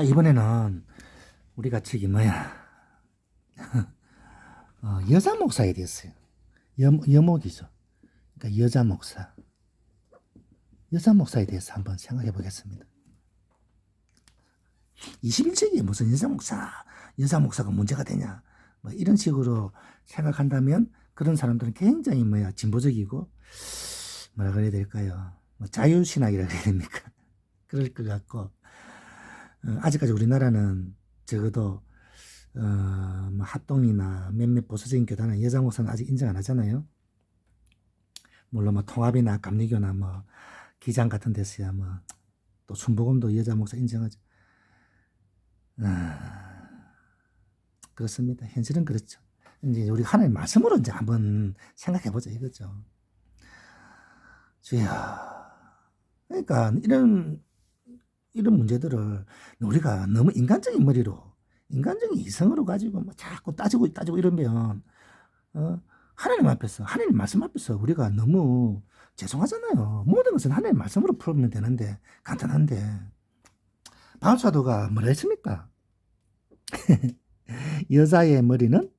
이번에는 우리가 저기 뭐야, 여자 목사에 대해서요. 여목이죠. 그러니까 여자 목사. 여자 목사에 대해서 한번 생각해 보겠습니다. 21세기에 무슨 여자 목사가 문제가 되냐. 뭐 이런 식으로 생각한다면 그런 사람들은 굉장히 진보적이고, 뭐라 그래야 될까요? 뭐 자유신학이라 그래야 됩니까? 그럴 것 같고, 아직까지 우리나라는 적어도 뭐 합동이나 몇몇 보수적인 교단은 여자 목사는 아직 인정 안 하잖아요. 물론 뭐 통합이나 감리교나 뭐 기장 같은 데서야 뭐 또 순복음도 여자 목사 인정하죠. 그렇습니다. 현실은 그렇죠. 이제 우리 하나님 말씀으로 이제 한번 생각해 보자 이거죠. 주야. 그러니까 이런 문제들을 우리가 너무 인간적인 머리로, 인간적인 이성으로 가지고 뭐 자꾸 따지고 이러면, 하나님 말씀 앞에서 우리가 너무 죄송하잖아요. 모든 것은 하나님 말씀으로 풀면 되는데, 간단한데. 바울 사도가 뭐라 했습니까? 여자의 머리는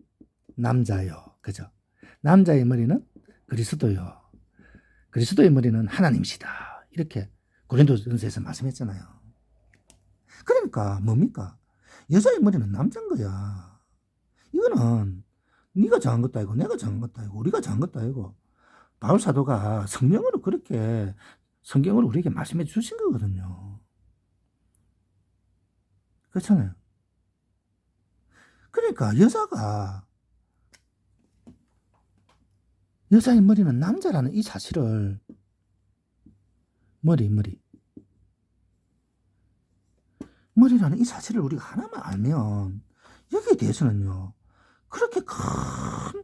남자요. 그죠? 남자의 머리는 그리스도요. 그리스도의 머리는 하나님이시다. 이렇게 고린도전서에서 말씀했잖아요. 그러니까 뭡니까? 여자의 머리는 남자인 거야. 이거는 네가 정한 것도 아니고 내가 정한 것도 아니고 우리가 정한 것도 아니고 바울 사도가 성령으로 그렇게 성경으로 우리에게 말씀해 주신 거거든요. 그렇잖아요. 그러니까 여자의 머리는 남자라는 이 사실을 머리라는 이 사실을 우리가 하나만 알면 여기에 대해서는요 그렇게 큰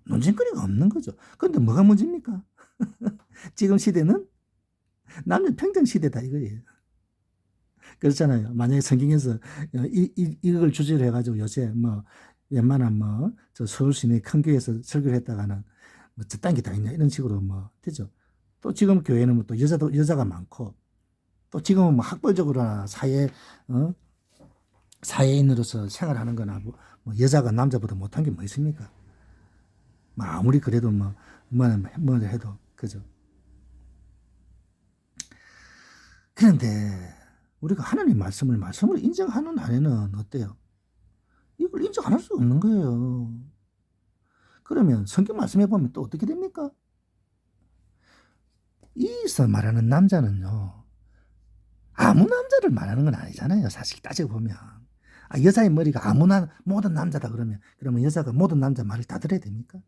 논쟁거리가 없는 거죠. 그런데 뭐가 문제입니까? 지금 시대는 남녀 평등 시대다 이거예요. 그렇잖아요. 만약에 성경에서 이걸 주제로 해가지고 요새 웬만한 저 서울 시내 큰 교회에서 설교를 했다가는 저딴 게 다 있냐 이런 식으로 되죠. 또 지금 교회는 또 여자가 많고 또 지금은 학벌적으로나 사회인으로서 생활하는 거나 여자가 남자보다 못한 게 뭐 있습니까? 아무리 그래도 뭐 해도 그죠. 그런데 우리가 하나님 말씀을 인정하는 한에는 어때요? 이걸 인정 안 할 수 없는 거예요. 그러면 성경 말씀해 보면 또 어떻게 됩니까? 이서 말하는 남자는요, 아무 남자를 말하는 건 아니잖아요. 사실 따지고 보면. 여자의 머리가 모든 남자다 그러면 여자가 모든 남자 말을 다 들어야 됩니까?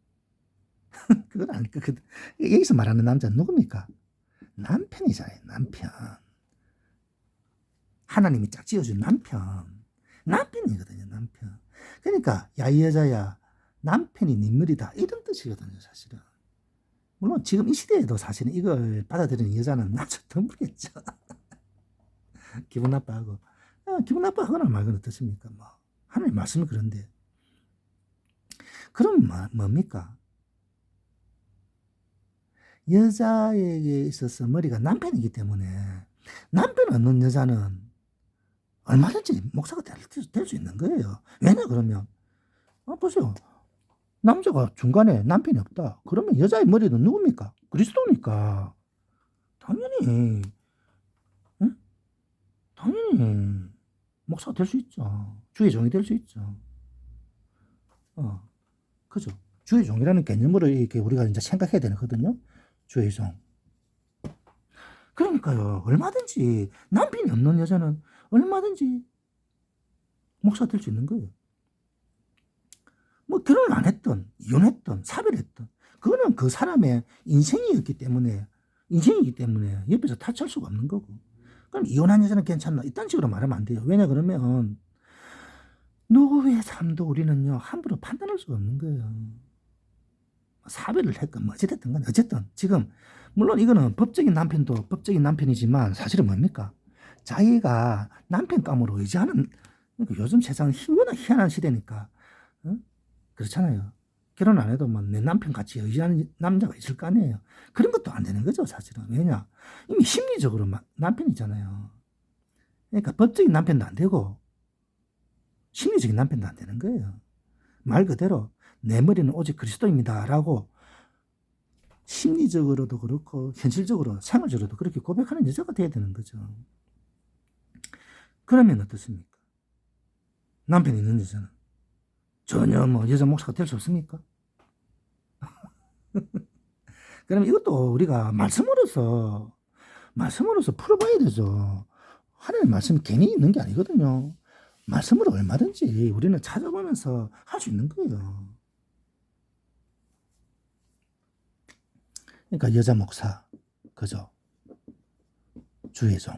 그건 아니까. 여기서 말하는 남자는 누굽니까? 남편이잖아요, 남편. 하나님이 짝 지어준 남편이거든요, 남편. 그러니까, 야, 이 여자야, 남편이 네 머리다. 이런 뜻이거든요, 사실은. 물론 지금 이 시대에도 사실은 이걸 받아들이는 여자는 나저 드물겠죠. 기분 나빠하고. 기분 나빠하거나 말거나 어떻습니까? 하나님 말씀이 그런데. 그럼 뭡니까? 여자에게 있어서 머리가 남편이기 때문에 남편 없는 여자는 얼마든지 목사가 될 수 있는 거예요. 왜냐 그러면 보세요. 남자가 중간에 남편이 없다. 그러면 여자의 머리는 누굽니까? 그리스도니까. 당연히 응? 당연히 목사가 될 수 있죠. 주의 종이 될 수 있죠. 그죠? 주의 종이라는 개념으로 이렇게 우리가 이제 생각해야 되거든요. 주의 종. 그러니까요. 얼마든지 남편이 없는 여자는 얼마든지 목사 될 수 있는 거예요. 결혼을 안 했던, 이혼했던, 사별했던, 그거는 그 사람의 인생이기 때문에 옆에서 타치할 수가 없는 거고. 그럼 이혼한 여자는 괜찮나? 이딴 식으로 말하면 안 돼요. 왜냐 그러면 누구의 삶도 우리는요 함부로 판단할 수가 없는 거예요. 사별을 했건 어찌됐든 간에 어쨌든 지금 물론 이거는 법적인 남편도 법적인 남편이지만 사실은 뭡니까? 자기가 남편감으로 의지하는, 그러니까 요즘 세상은 희한한 시대니까 그렇잖아요. 결혼 안 해도 내 남편 같이 의지하는 남자가 있을 거 아니에요. 그런 것도 안 되는 거죠 사실은. 왜냐? 이미 심리적으로 남편이잖아요. 그러니까 법적인 남편도 안 되고 심리적인 남편도 안 되는 거예요. 말 그대로 내 머리는 오직 그리스도입니다 라고 심리적으로도 그렇고 현실적으로 생활적으로도 그렇게 고백하는 여자가 돼야 되는 거죠. 그러면 어떻습니까? 남편이 있는 여자는 전혀 뭐 여자 목사가 될 수 없습니까? 그럼 이것도 우리가 말씀으로서 풀어봐야 되죠. 하나님의 말씀이 괜히 있는 게 아니거든요. 말씀으로 얼마든지 우리는 찾아보면서 할 수 있는 거예요. 그러니까 여자 목사, 그죠? 주의종,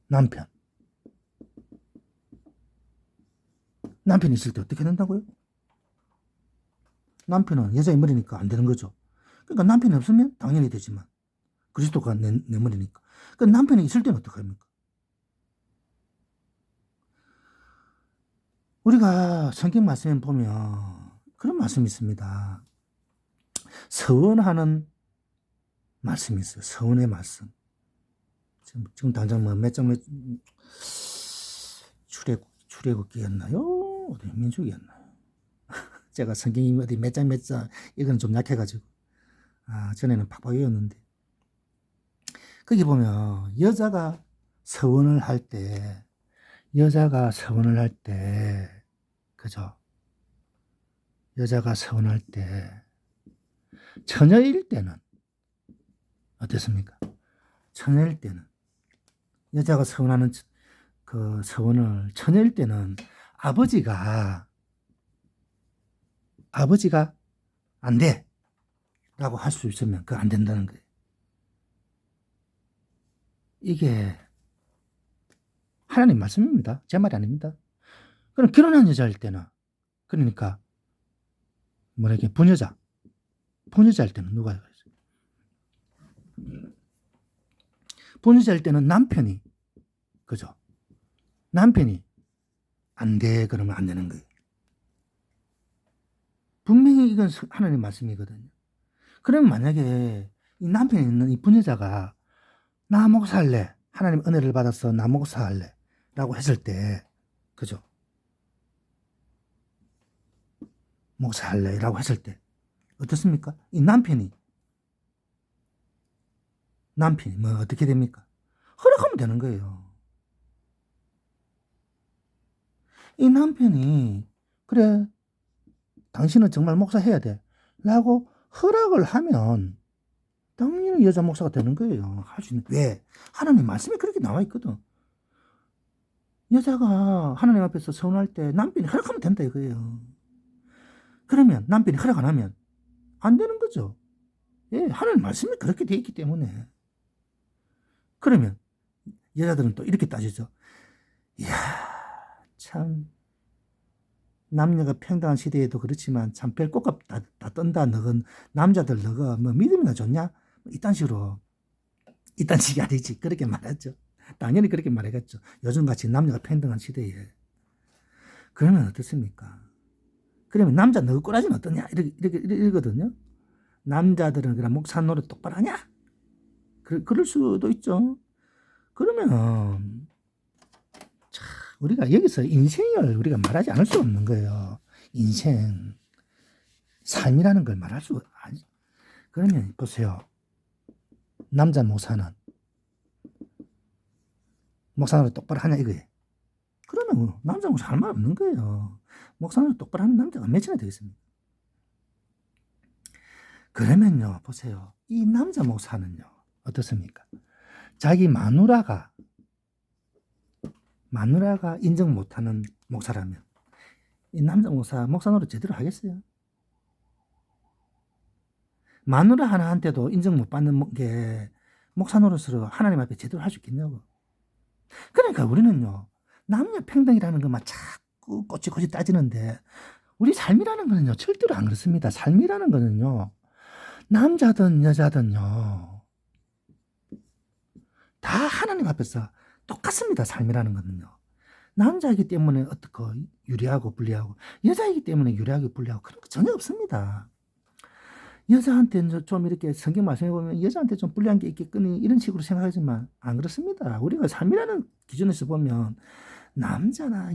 남편이 있을 때 어떻게 된다고요? 남편은 여자의 머리니까 안 되는 거죠. 그러니까 남편이 없으면 당연히 되지만 그리스도가 내 머리니까. 그러니까 남편이 있을 때는 어떻게 합니까? 우리가 성경 말씀에 보면 그런 말씀이 있습니다. 서원하는 말씀이 있어요. 서원의 말씀. 지금 당장 뭐 출애굽기였나요? 어디 민수기였나요? 제가 성경이 어디 몇 장 이건 좀 약해가지고 전에는 팍팍 외웠는데 거기 보면 여자가 서원을 할 때 그죠? 여자가 서원할 때 처녀일 때는 어땠습니까? 처녀일 때는 여자가 서원하는 그 서원을 처녀일 때는 아버지가 안 돼 라고 할 수 있으면 그거 안 된다는 거예요. 이게 하나님 말씀입니다. 제 말이 아닙니다. 그럼 결혼한 여자일 때는 그러니까 뭐랄까 부녀자일 때는 누가 해요? 부녀자일 때는 남편이 그죠? 남편이 안 돼 그러면 안 되는 거예요. 분명히 이건 하나님 말씀이거든요. 그러면 만약에 이 남편이 있는 이 부녀자가 나 목사할래 하나님 은혜를 받아서 나 목사할래 라고 했을 때 그죠? 목사할래 라고 했을 때 어떻습니까? 이 남편이 뭐 어떻게 됩니까? 허락하면 되는 거예요. 이 남편이 그래 당신은 정말 목사해야 돼 라고 허락을 하면 당연히 여자 목사가 되는 거예요. 할 수 있는. 왜? 하나님 말씀에 그렇게 나와 있거든. 여자가 하나님 앞에서 서원할 때 남편이 허락하면 된다 이거예요. 그러면 남편이 허락 안 하면 안 되는 거죠. 예, 하나님 말씀이 그렇게 돼 있기 때문에. 그러면 여자들은 또 이렇게 따지죠. 이야, 참 남녀가 평등한 시대에도 그렇지만 참 별꽃값 다 떤다. 너건 남자들 너가 뭐 믿음이나 좋냐? 이딴 식으로 이딴 식이 아니지. 그렇게 말하죠. 당연히 그렇게 말하겠죠. 요즘같이 남녀가 평등한 시대에. 그러면 어떻습니까? 그러면 남자 너 꼬라지는 어떠냐? 이러거든요. 남자들은 그냥 목사 노릇 똑바로 하냐? 그럴 수도 있죠. 그러면 우리가 여기서 인생을 우리가 말하지 않을 수 없는 거예요. 인생, 삶이라는 걸 말할 수 아니. 그러면 보세요. 남자 목사는 목사는 똑바로 하냐 이거예요. 그러면 남자 목사 할 말 없는 거예요. 목사는 똑바로 하는 남자가 몇이나 되겠습니까? 그러면요, 보세요. 이 남자 목사는요, 어떻습니까? 자기 마누라가 인정 못하는 목사라면 이 남자 목사 노릇 제대로 하겠어요? 마누라 하나한테도 인정 못 받는 게 목사 노릇으로 하나님 앞에 제대로 할 수 있겠냐고. 그러니까 우리는요, 남녀 평등이라는 것만 자꾸 꼬치꼬치 따지는데 우리 삶이라는 거는요, 절대로 안 그렇습니다. 삶이라는 거는요, 남자든 여자든요, 다 하나님 앞에서 똑같습니다. 삶이라는 거는요. 남자이기 때문에 어떻게 유리하고 불리하고 여자이기 때문에 유리하고 불리하고 그런 거 전혀 없습니다. 여자한테 좀 이렇게 성경 말씀해 보면 여자한테 좀 불리한 게 있겠거니 이런 식으로 생각하지만 안 그렇습니다. 우리가 삶이라는 기준에서 보면 여자나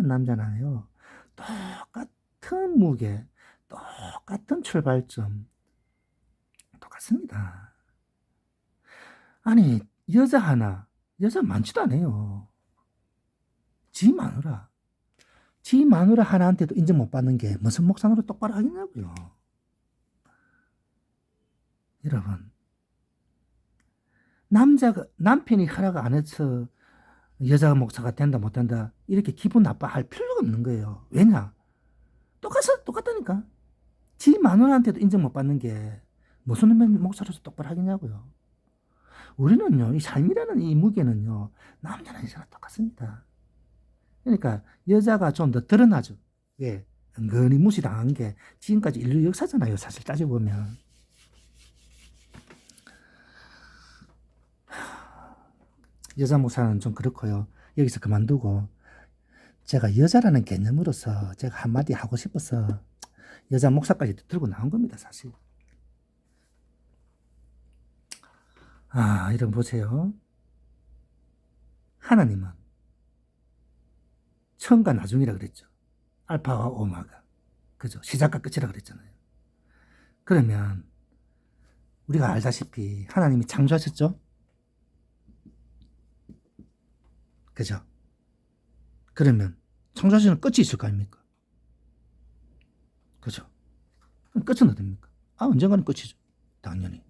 남자나요. 똑같은 무게, 똑같은 출발점, 똑같습니다. 아니, 여자 많지도 않아요. 지 마누라 하나한테도 인정 못 받는 게 무슨 목상으로 똑바로 하겠냐고요. 여러분, 남편이 허락 안 해서 여자가 목사가 된다 못 된다 이렇게 기분 나빠할 필요가 없는 거예요. 왜냐? 똑같다니까. 지 마누라한테도 인정 못 받는 게 무슨 목사로서 똑바로 하겠냐고요. 우리는요, 이 삶이라는 이 무게는요, 남자나 여자나 똑같습니다. 그러니까 여자가 좀 더 드러나죠. 왜? 은근히 무시당한 게 지금까지 인류 역사잖아요. 사실 따져보면. 여자 목사는 좀 그렇고요. 여기서 그만두고 제가 여자라는 개념으로서 제가 한마디 하고 싶어서 여자 목사까지 들고 나온 겁니다. 사실. 이런 보세요. 하나님은 처음과 나중이라 그랬죠. 알파와 오마가. 그죠? 시작과 끝이라 그랬잖아요. 그러면 우리가 알다시피 하나님이 창조하셨죠? 그죠? 그러면 창조하시는 끝이 있을 거 아닙니까? 그죠? 끝은 어딥니까? 언젠가는 끝이죠. 당연히.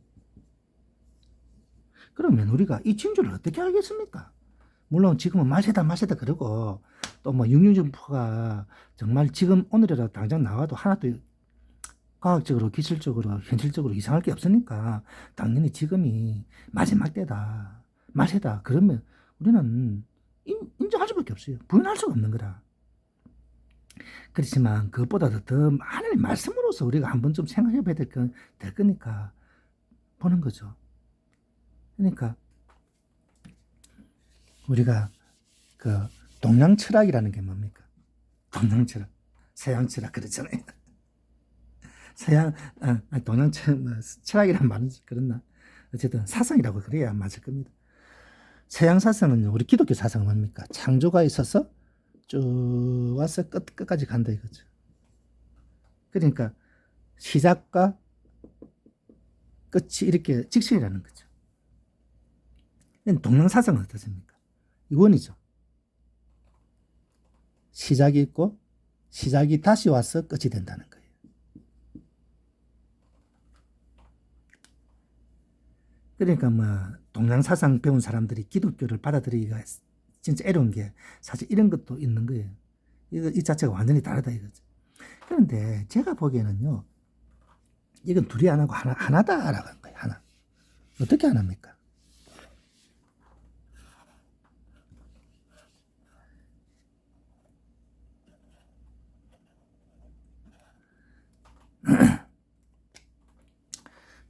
그러면 우리가 이 징조를 어떻게 알겠습니까? 물론 지금은 마세다 그러고 또 뭐 육류점포가 정말 지금 오늘이라도 당장 나와도 하나도 과학적으로 기술적으로 현실적으로 이상할 게 없으니까 당연히 지금이 마지막 때다 마세다 그러면 우리는 인정할 수밖에 없어요. 부인할 수가 없는 거라. 그렇지만 그것보다도 더 하나님의 말씀으로서 우리가 한번 좀 생각해 봐야 될 거니까 보는 거죠. 그러니까 우리가 그 동양 철학이라는 게 뭡니까? 동양 철학, 서양 철학 그렇잖아요. 동양 철학이란 말은 그렇나? 어쨌든 사상이라고 그래야 맞을 겁니다. 서양 사상은요, 우리 기독교 사상은 뭡니까? 창조가 있어서 쭉 와서 끝까지 간다 이거죠. 그러니까 시작과 끝이 이렇게 직선이라는 거죠. 동양 사상은 어떻습니까? 원이죠. 시작이 있고 시작이 다시 와서 끝이 된다는 거예요. 그러니까 뭐 동양 사상 배운 사람들이 기독교를 받아들이기가 진짜 어려운 게 사실 이런 것도 있는 거예요. 이 자체가 완전히 다르다 이거죠. 그런데 제가 보기에는요, 이건 둘이 안 하고 하나다라고 한 거예요. 하나. 어떻게 하나입니까?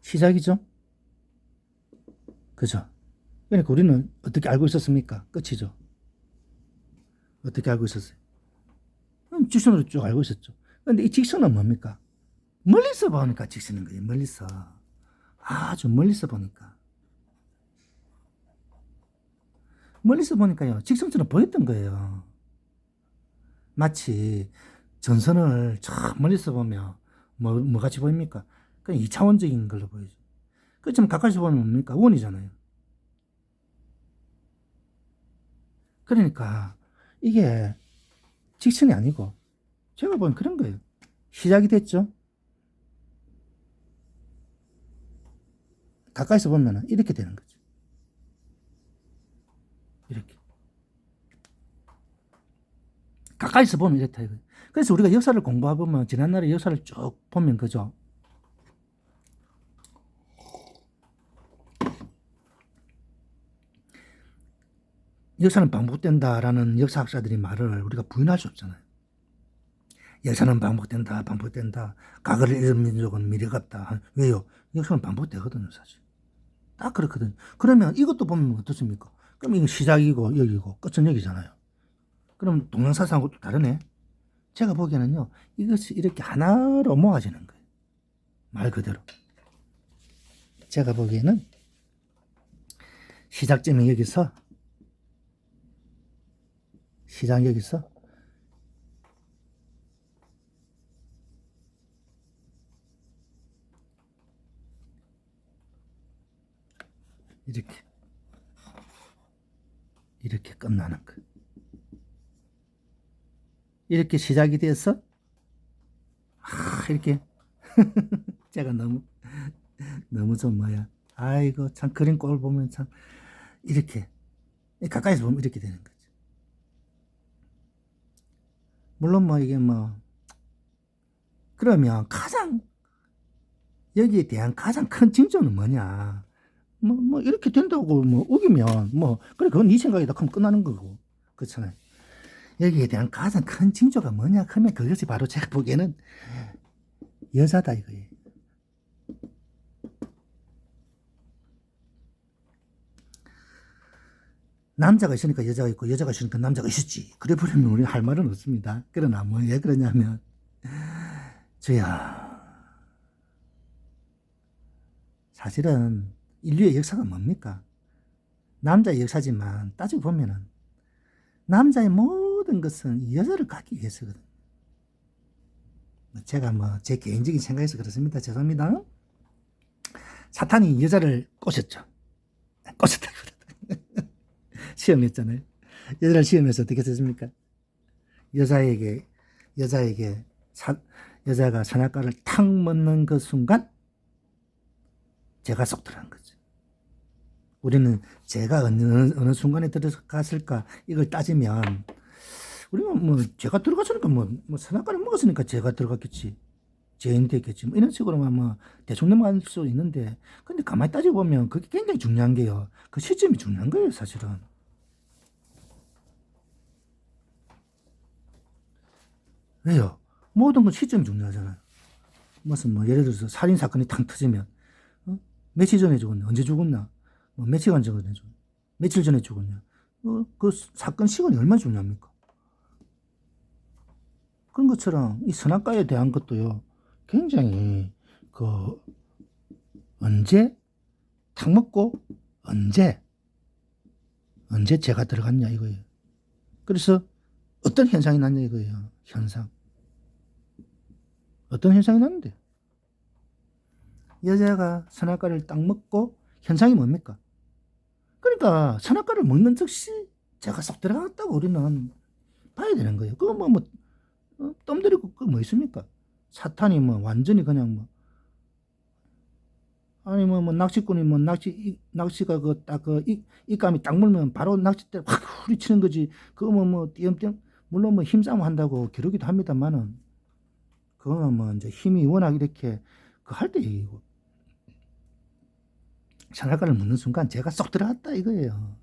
시작이죠. 그죠? 그러니까 우리는 어떻게 알고 있었습니까? 끝이죠. 어떻게 알고 있었어요? 직선으로 쭉 알고 있었죠. 근데 이 직선은 뭡니까? 멀리서 보니까 직선인 거예요. 멀리서. 아주 멀리서 보니까. 멀리서 보니까요, 직선처럼 보였던 거예요. 마치 전선을 저 멀리서 보면 뭐 같이 보입니까? 그냥 2차원적인 걸로 보이죠. 그렇지만 가까이서 보면 뭡니까? 원이잖아요. 그러니까 이게 직선이 아니고 제가 보면 그런 거예요. 시작이 됐죠. 가까이서 보면 이렇게 되는 거죠. 이렇게. 가까이서 보면 이렇다 이거예요. 그래서 우리가 역사를 공부해보면 지난날의 역사를 쭉 보면 그죠. 역사는 반복된다라는 역사학자들이 말을 우리가 부인할 수 없잖아요. 역사는 반복된다. 과거를 잃은 민족은 미래가 없다. 왜요? 역사는 반복되거든요, 사실. 딱 그렇거든요. 그러면 이것도 보면 어떻습니까? 그럼 이거 시작이고 여기고 끝은 여기잖아요. 그럼 동양사상하고 또 다르네. 제가 보기에는요, 이것이 이렇게 하나로 모아지는 거예요. 말 그대로. 제가 보기에는 시작점이 여기서, 시장 여기서 이렇게 끝나는 거. 이렇게 시작이 돼서 이렇게 제가 너무 좀 아이고 참 그림 꼴 보면 참 이렇게 가까이서 보면 이렇게 되는 거죠. 물론 이게 그러면 여기에 대한 가장 큰 징조는 뭐냐? 이렇게 된다고 우기면 그래 그건 네 생각이다 하면 끝나는 거고, 그렇잖아요. 여기에 대한 가장 큰 징조가 뭐냐 하면 그것이 바로 제가 보기에는 여자다 이거예요. 남자가 있으니까 여자가 있고 여자가 있으니까 남자가 있었지. 그래 버리면 우리 할 말은 없습니다. 그러나 왜 그러냐면 저야 사실은 인류의 역사가 뭡니까? 남자의 역사지만 따지고 보면은 남자의 모든 것은 여자를 갖기 위해서거든. 제가 제 개인적인 생각에서 그렇습니다. 죄송합니다. 사탄이 여자를 꼬셨죠. 꼬셨다기보다 시험했잖아요. 여자를 시험해서 어떻게 했습니까? 여자가 선악과를 탁 먹는 그 순간 죄가 쏙 들어간 거죠. 우리는 죄가 어느 순간에 들어갔을까 이걸 따지면 우리는 죄가 들어갔으니까 선악과를 먹었으니까 죄가 들어갔겠지. 죄인 됐겠지. 이런 식으로만 대충 넘어갈 수 있는데, 근데 가만히 따지고 보면 그게 굉장히 중요한 게요. 그 시점이 중요한 거예요, 사실은. 왜요? 모든 건 시점이 중요하잖아요. 무슨 예를 들어서 살인 사건이 탕 터지면 며칠 전에 죽었냐? 언제 죽었나? 며칠간 전에 죽었냐? 며칠 전에 죽었냐? 그 사건 시간이 얼마나 중요합니까? 그런 것처럼 이 선악과에 대한 것도요, 굉장히 언제 탁 먹고 언제 죄가 들어갔냐 이거예요. 그래서 어떤 현상이 났냐 이거예요. 현상. 어떤 현상이 났는데? 여자가 선악과를 딱 먹고 현상이 뭡니까? 그러니까 선악과를 먹는 즉시 죄가 쏙 들어갔다고 우리는 봐야 되는 거예요. 그거 덤들이고 그거 있습니까? 사탄이 완전히 그냥 아니 낚시꾼이 낚시가 입감이 딱 물면 바로 낚싯대 확 후리치는 거지. 그거 띄엄띄엄 물론 힘싸움 한다고 기르기도 합니다만은 그거는 이제 힘이 워낙 이렇게 할 때 얘기고, 선악과를 먹는 순간 제가 쏙 들어갔다 이거예요.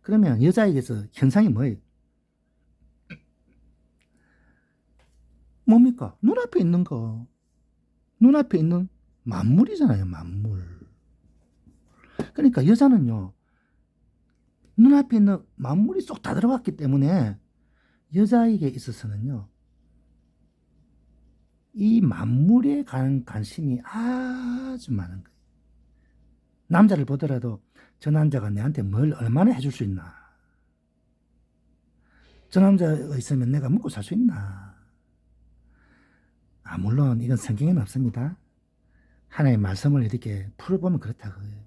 그러면 여자에게서 현상이 뭐예요? 뭡니까? 눈앞에 있는 거. 눈앞에 있는 만물이잖아요, 만물. 그러니까 여자는요, 눈앞에 있는 만물이 쏙 다 들어갔기 때문에 여자에게 있어서는요, 이 만물에 관한 관심이 아주 많은 거예요. 남자를 보더라도 저 남자가 내한테 뭘 얼마나 해줄 수 있나? 저 남자가 있으면 내가 먹고 살 수 있나? 물론 이건 성경에는 없습니다. 하나의 말씀을 이렇게 풀어보면 그렇다고 해요.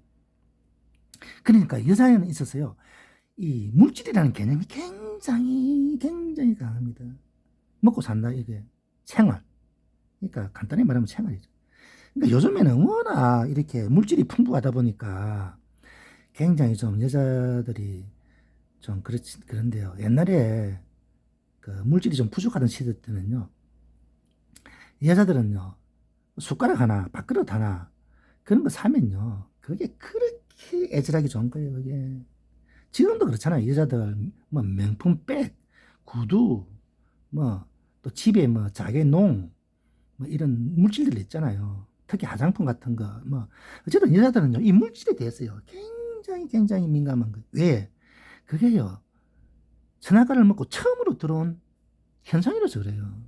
그러니까 여자에는 있어서요, 이 물질이라는 개념이 굉장히 강합니다. 먹고 산다 이게 생활. 그러니까 간단히 말하면 생활이죠. 그러니까 요즘에는 워낙 이렇게 물질이 풍부하다 보니까 굉장히 좀 여자들이 좀 그런데요. 옛날에 그 물질이 좀 부족하던 시대 때는요, 여자들은요, 숟가락 하나, 밥그릇 하나, 그런 거 사면요, 그게 그렇게 애절하게 좋은 거예요, 그게. 지금도 그렇잖아요. 여자들, 명품 백, 구두, 또 집에 자개 농, 이런 물질들 있잖아요. 특히 화장품 같은 거, 어쨌든 여자들은요, 이 물질에 대해서요, 굉장히 민감한 거예요. 왜? 그게요, 선악과를 먹고 처음으로 들어온 현상이라서 그래요.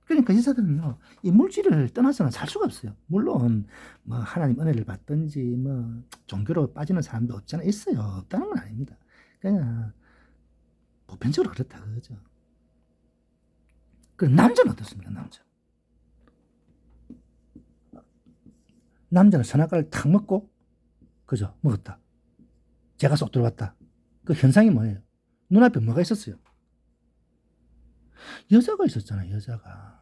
그러니까 여자들은요, 이 물질을 떠나서는 살 수가 없어요. 물론, 뭐, 하나님 은혜를 받든지, 뭐, 종교로 빠지는 사람도 없잖아. 있어요. 없다는 건 아닙니다. 그냥, 보편적으로 그렇다, 그거죠. 그럼 남자는 어떻습니까, 남자? 남자는 선악과를 탁 먹고, 그죠? 먹었다. 제가 쏙 들어갔다. 그 현상이 뭐예요? 눈앞에 뭐가 있었어요? 여자가 있었잖아요, 여자가.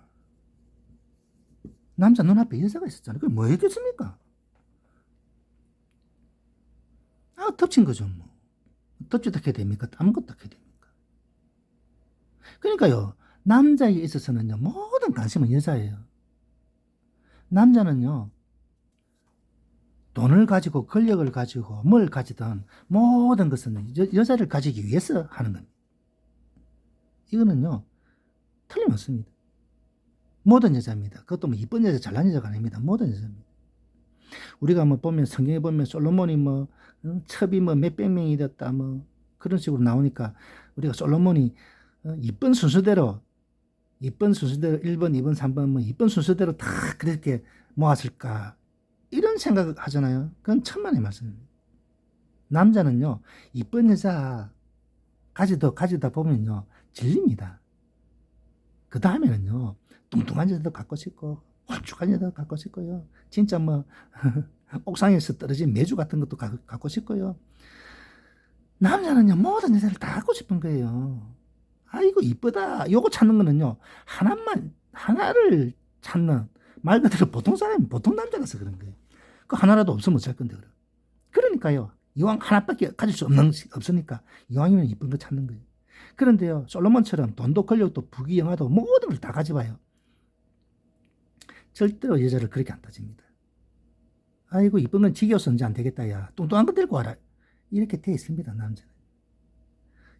남자 눈앞에 여자가 있었잖아요. 그게 뭐였겠습니까? 덮친 거죠, 뭐. 덮지도 해야 됩니까? 아무것도 해야 됩니까? 그러니까요, 남자에 있어서는요, 모든 관심은 여자예요. 남자는요, 돈을 가지고, 권력을 가지고, 뭘 가지든 모든 것은 여자를 가지기 위해서 하는 겁니다. 이거는요, 틀림없습니다. 모든 여자입니다. 그것도 뭐 이쁜 여자, 잘난 여자가 아닙니다. 모든 여자입니다. 우리가 뭐 보면, 성경에 보면 솔로몬이 뭐, 첩이 뭐 몇백 명이 됐다, 뭐, 그런 식으로 나오니까, 우리가 솔로몬이 이쁜 순서대로 1번, 2번, 3번, 뭐, 2번 순서대로 다 그렇게 모았을까. 이런 생각을 하잖아요. 그건 천만의 말씀입니다. 남자는요, 이쁜 여자 가지다 보면요, 질립니다. 그 다음에는요, 뚱뚱한 여자도 갖고 싶고, 홀쭉한 여자도 갖고 싶고요. 진짜 뭐, 옥상에서 떨어진 메주 같은 것도 갖고 싶고요. 남자는요, 모든 여자를 다 갖고 싶은 거예요. 아이고, 이쁘다. 요거 찾는 거는요, 하나를 찾는, 말 그대로 보통 사람이, 보통 남자라서 그런 거예요. 그 하나라도 없으면 어쩔 건데, 그래. 그러니까요, 이왕 하나밖에 가질 수 없으니까, 이왕이면 이쁜 거 찾는 거예요. 그런데요, 솔로몬처럼 돈도 권력도 부귀영화도 모든 걸 다 가져와요. 절대로 여자를 그렇게 안 따집니다. 아이고, 이쁜 건 지겨워서 이제 안 되겠다, 야. 뚱뚱한 거 데리고 와라. 이렇게 돼 있습니다, 남자는.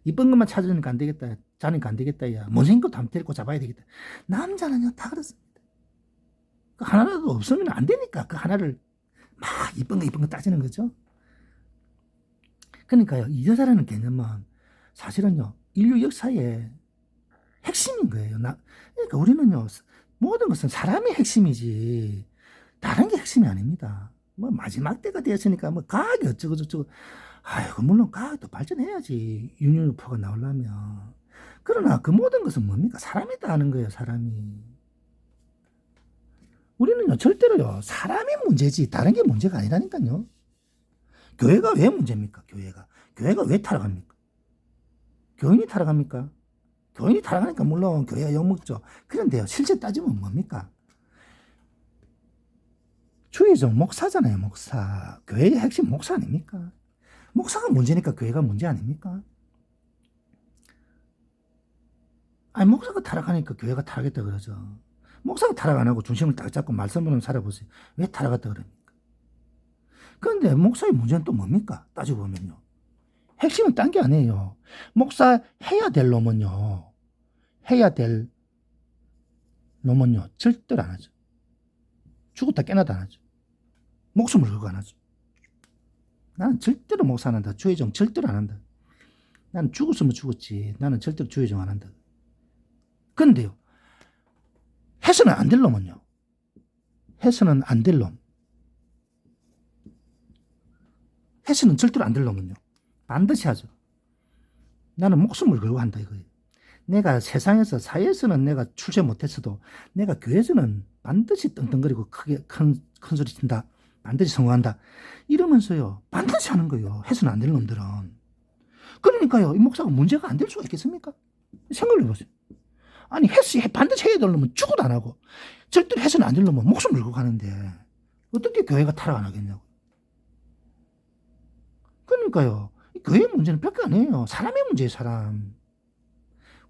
이쁜 것만 찾으니까 안 되겠다. 자니까 안 되겠다, 야. 못생긴 것도 한번 데리고 잡아야 되겠다. 남자는요, 다 그렇습니다. 그 하나라도 없으면 안 되니까 그 하나를 막 이쁜 거 따지는 거죠. 그러니까요, 이 여자라는 개념은 사실은요, 인류 역사의 핵심인 거예요. 그러니까 우리는요, 모든 것은 사람이 핵심이지, 다른 게 핵심이 아닙니다. 뭐, 마지막 때가 되었으니까, 뭐, 과학이 어쩌고저쩌고. 아이고, 물론 과학도 발전해야지. 유니르포가 나오려면. 그러나 그 모든 것은 뭡니까? 사람이 다 하는 거예요, 사람이. 우리는요, 절대로요, 사람이 문제지, 다른 게 문제가 아니라니까요. 교회가 왜 문제입니까? 교회가 왜 타락합니까? 교인이 타락합니까? 교인이 타락하니까 물론 교회가 욕먹죠. 그런데요, 실제 따지면 뭡니까? 주의종 목사잖아요, 목사. 교회의 핵심 목사 아닙니까? 목사가 문제니까 교회가 문제 아닙니까? 아니, 목사가 타락하니까 교회가 타락했다 그러죠. 목사가 타락 안 하고 중심을 딱 잡고 말씀으로 살아보세요. 왜 타락했다 그럽니까? 그런데 목사의 문제는 또 뭡니까? 따지고 보면요. 핵심은 딴 게 아니에요. 목사 해야 될 놈은요. 절대로 안 하죠. 죽었다 깨나도 안 하죠. 목숨을 걸고 안 하죠. 나는 절대로 목사 안 한다. 주의종 절대로 안 한다. 나는 죽었으면 죽었지. 나는 절대로 주의종 안 한다. 그런데요, 해서는 안 될 놈은요. 해서는 안 될 놈. 해서는 절대로 안 될 놈은요. 반드시 하죠. 나는 목숨을 걸고 한다 이거예요. 내가 세상에서, 사회에서는 내가 출세 못했어도 내가 교회에서는 반드시 떵떵거리고 크게 큰 소리 친다. 반드시 성공한다. 이러면서요, 반드시 하는 거예요. 해서는 안 될 놈들은. 그러니까요, 이 목사가 문제가 안 될 수가 있겠습니까? 생각을 해보세요. 아니, 반드시 해야 될 놈은 죽어도 안 하고, 절대로 해서는 안 될 놈은 목숨 걸고 가는데, 어떻게 교회가 타락 안 하겠냐고. 그러니까요, 교회 문제는 별거 아니에요. 사람의 문제예요, 사람.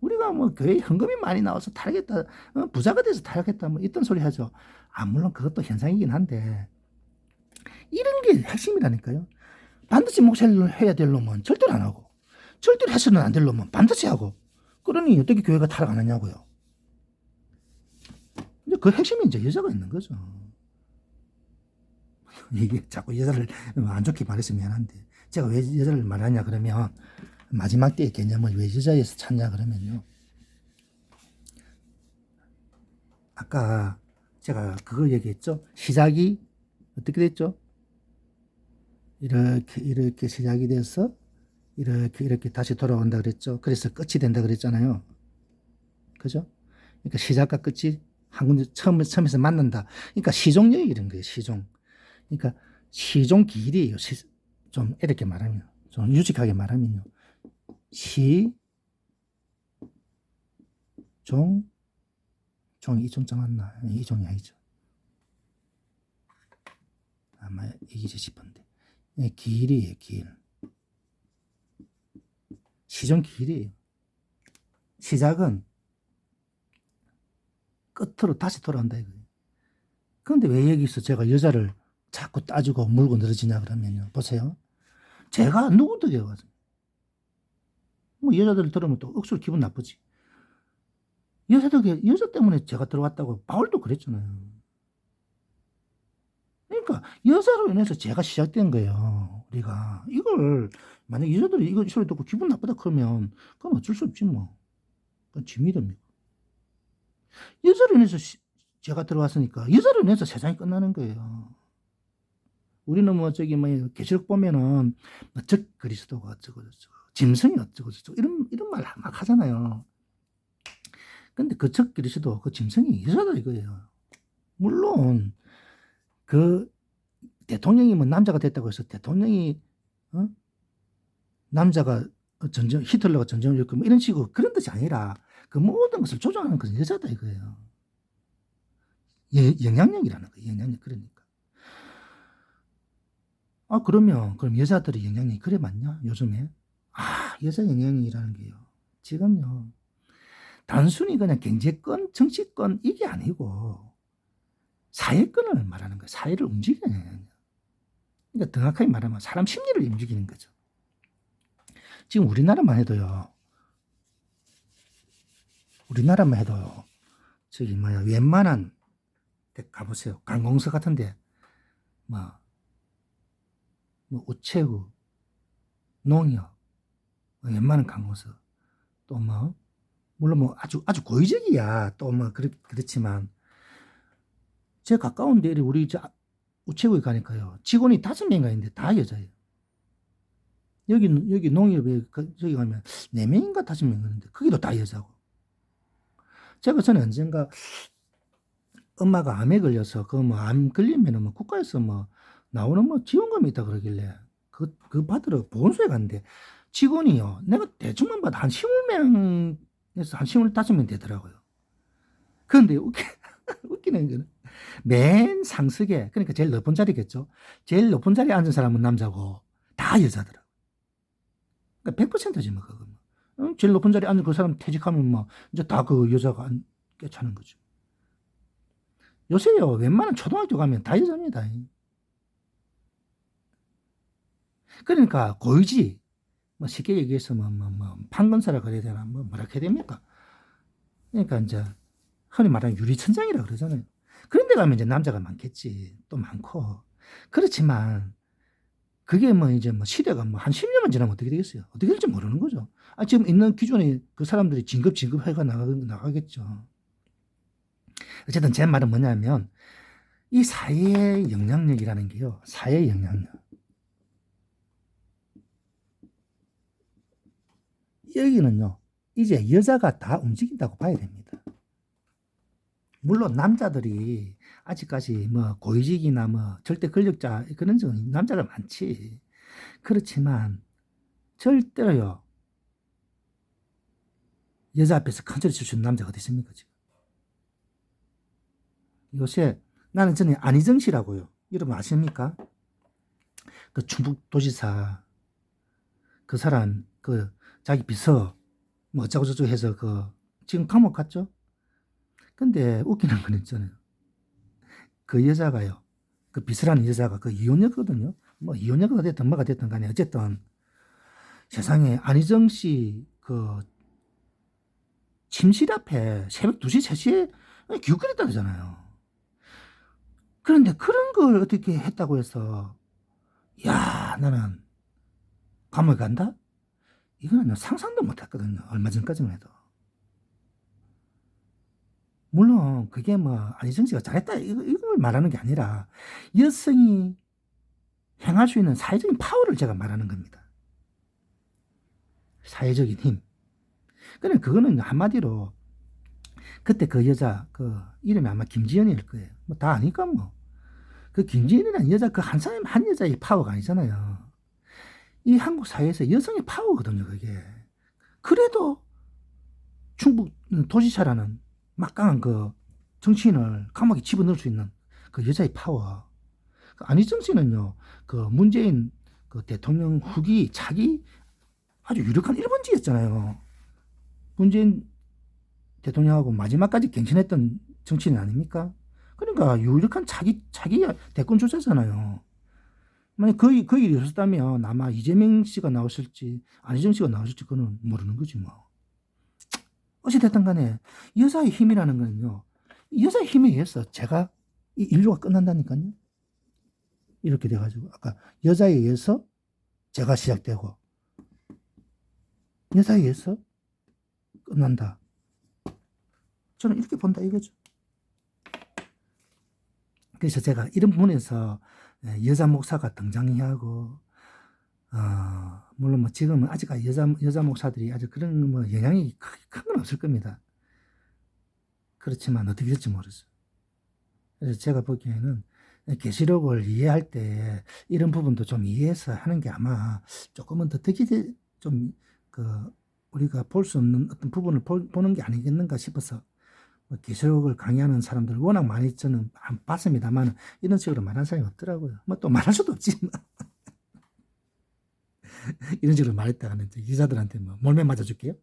우리가 뭐 교회에 헌금이 많이 나와서 타락했다, 부자가 돼서 타락했다, 뭐 이딴 소리 하죠. 물론 그것도 현상이긴 한데, 이런 게 핵심이라니까요. 반드시 목사를 해야 될 놈은 절대로 안 하고, 절대로 해서는 안 될 놈은 반드시 하고, 그러니 어떻게 교회가 타락 안 하냐고요. 이제 그 핵심이 이제 여자가 있는 거죠. 이게 자꾸 여자를 안 좋게 말해서 미안한데, 제가 왜 여자를 말하냐 그러면, 마지막 때의 개념을 왜 여자에서 찾냐 그러면요. 아까 제가 그거 얘기했죠. 시작이 어떻게 됐죠? 이렇게 시작이 돼서 이렇게 다시 돌아온다 그랬죠. 그래서 끝이 된다 그랬잖아요. 그죠? 그러니까 시작과 끝이 한 군데 처음에서 만난다. 그러니까 시종역이 이런 거예요. 시종. 그러니까 시종 길이에요. 좀 이렇게 말하면, 좀 유직하게 말하면요. 종이 이종자 맞나? 이종이 아니죠. 아마 이기지 싶은데. 길이에요, 길. 시종 길이에요. 시작은 끝으로 다시 돌아온다 이거예요. 그런데 왜 여기서 제가 여자를 자꾸 따지고 물고 늘어지냐 그러면요. 보세요. 제가 누구 덕에 가서 뭐 여자들 들으면 또 억수로 기분 나쁘지. 여자 때문에 제가 들어왔다고 바울도 그랬잖아요. 그러니까 여자로 인해서 제가 시작된 거예요. 우리가 이걸 만약 여자들이 이거 소리 듣고 기분 나쁘다 그러면 그럼 어쩔 수 없지 뭐. 그건 지 믿음이고. 여자로 인해서 제가 들어왔으니까 여자로 인해서 세상이 끝나는 거예요. 우리는 뭐 저기 뭐 계시록 보면은 적 그리스도가 어쩌고 저쩌고 짐승이 어쩌고 저쩌고 이런 말 막 하잖아요. 근데 그 적 그리스도 그 짐승이 여자다 이거예요. 물론 그 대통령이 뭐 남자가 됐다고 해서 대통령이 남자가 히틀러가 전쟁을 일으키고 뭐 이런 식으로 그런 뜻이 아니라 그 모든 것을 조종하는 것은 여자다 이거예요. 영향력이라는 거예요. 영향력. 그러니까. 그럼 여자들이 영향력이 그래 맞냐? 요즘에? 여자 영향력이라는 게요. 지금요. 단순히 그냥 경제권, 정치권 이게 아니고 사회권을 말하는 거예요. 사회를 움직이는 영향력. 그러니까 정확하게 말하면 사람 심리를 움직이는 거죠. 지금 우리나라만 해도요. 저기 웬만한 데 가보세요. 관공서 같은데 뭐 우체국, 농협, 웬만한 관공서 또 물론 아주 고의적이야. 또 그렇지만 제 가까운 데 우리 우체국에 가니까요. 직원이 5명인가 있는데 다 여자예요. 여기 농협에 저기 가면 4명인가 5명 있는데 거기도 다 여자고. 제가 전에 언젠가 엄마가 암에 걸려서 암 걸리면은 국가에서 나오는 지원금이 있다 그러길래 그 받으러 보건소에 갔는데 직원이요. 내가 대충만 봐도 한 20명에서 한 25명 되더라고요. 그런데 웃기는 거는 맨 상석에, 그러니까 제일 높은 자리겠죠. 제일 높은 자리에 앉은 사람은 남자고 다 여자더라. 그러니까 100%지 그거. 제일 높은 자리에 앉은 그 사람 퇴직하면 이제 다 그 여자가 꿰차는 거죠. 요새요, 웬만한 초등학교 가면 다 여자입니다. 그러니까 고의지. 쉽게 얘기해서 판검사라 그래야 되나 뭐라 해야 됩니까? 그러니까 이제 흔히 말하는 유리천장이라 그러잖아요. 그런 데 가면 이제 남자가 많겠지. 또 많고. 그렇지만 그게 이제 시대가 한 10년만 지나면 어떻게 되겠어요? 어떻게 될지 모르는 거죠. 지금 있는 기존에 그 사람들이 진급해가 나가겠죠. 어쨌든 제 말은 뭐냐면 이 사회의 영향력이라는 게요. 사회의 영향력. 여기는요. 이제 여자가 다 움직인다고 봐야 됩니다. 물론 남자들이 아직까지 고위직이나 절대 권력자 그런 남자가 많지. 그렇지만 절대로요. 여자 앞에서 큰 소리 칠 수 있는 남자가 어디 있습니까 지금? 요새 나는 전에 안희정 씨라고요. 여러분 아십니까? 그 충북도지사 그 사람 자기 비서 어쩌고 저쩌고 해서 지금 감옥 갔죠? 근데 웃기는 건 있잖아요. 그 여자가요. 그 비서라는 여자가 이혼녀거든요. 이혼녀가 됐든 뭐가 됐든 간에 어쨌든 세상에 안희정 씨 침실 앞에 새벽 2시, 3시에 기웃거렸다 그러잖아요. 그런데 그런 걸 어떻게 했다고 해서 야 나는 감옥에 간다? 이거는 상상도 못 했거든요. 얼마 전까지만 해도. 물론 그게 뭐 안희정 씨가 잘했다 이걸 말하는 게 아니라 여성이 행할 수 있는 사회적인 파워를 제가 말하는 겁니다. 사회적인 힘. 그래 그거는 한마디로 그때 그 여자 그 이름이 아마 김지연일 거예요. 뭐 다 아니까 뭐. 그 김지연이라는 여자 그 한 사람 한 여자의 파워가 아니잖아요. 이 한국 사회에서 여성의 파워거든요, 그게. 그래도 충북 도지사라는 막강한 그 정치인을 감옥에 집어넣을 수 있는 그 여자의 파워. 그 안희정 씨는요, 그 문재인 그 대통령 후기 차기 아주 유력한 1번지였잖아요. 문재인 대통령하고 마지막까지 갱신했던 정치인 아닙니까? 그러니까 유력한 차기 대권 주자잖아요. 만약 그 일이 없었다면 아마 이재명 씨가 나오실지 안희정 씨가 나오실지 그건 모르는 거지 뭐. 어찌됐든 간에 여자의 힘이라는 거는요. 여자의 힘에 의해서 제가 이 인류가 끝난다니까요. 이렇게 돼가지고 아까 여자에 의해서 제가 시작되고 여자에 의해서 끝난다. 저는 이렇게 본다 이거죠. 그래서 제가 이런 부분에서 여자 목사가 등장해야 하고 물론 뭐 지금은 아직 여자 목사들이 아주 그런 뭐 영향이 큰 건 없을 겁니다. 그렇지만 어떻게 될지 모르죠. 그래서 제가 보기에는 계시록을 이해할 때 이런 부분도 좀 이해해서 하는 게 아마 조금은 더 득이 좀 그 우리가 볼 수 없는 어떤 부분을 보는 게 아니겠는가 싶어서 계시록을 강의하는 사람들 워낙 많이 저는 봤습니다만 이런 식으로 말하는 사람이 없더라고요. 뭐 또 말할 수도 없지만 이런 식으로 말했다가는 기자들한테 뭐 몰매 맞아줄게요.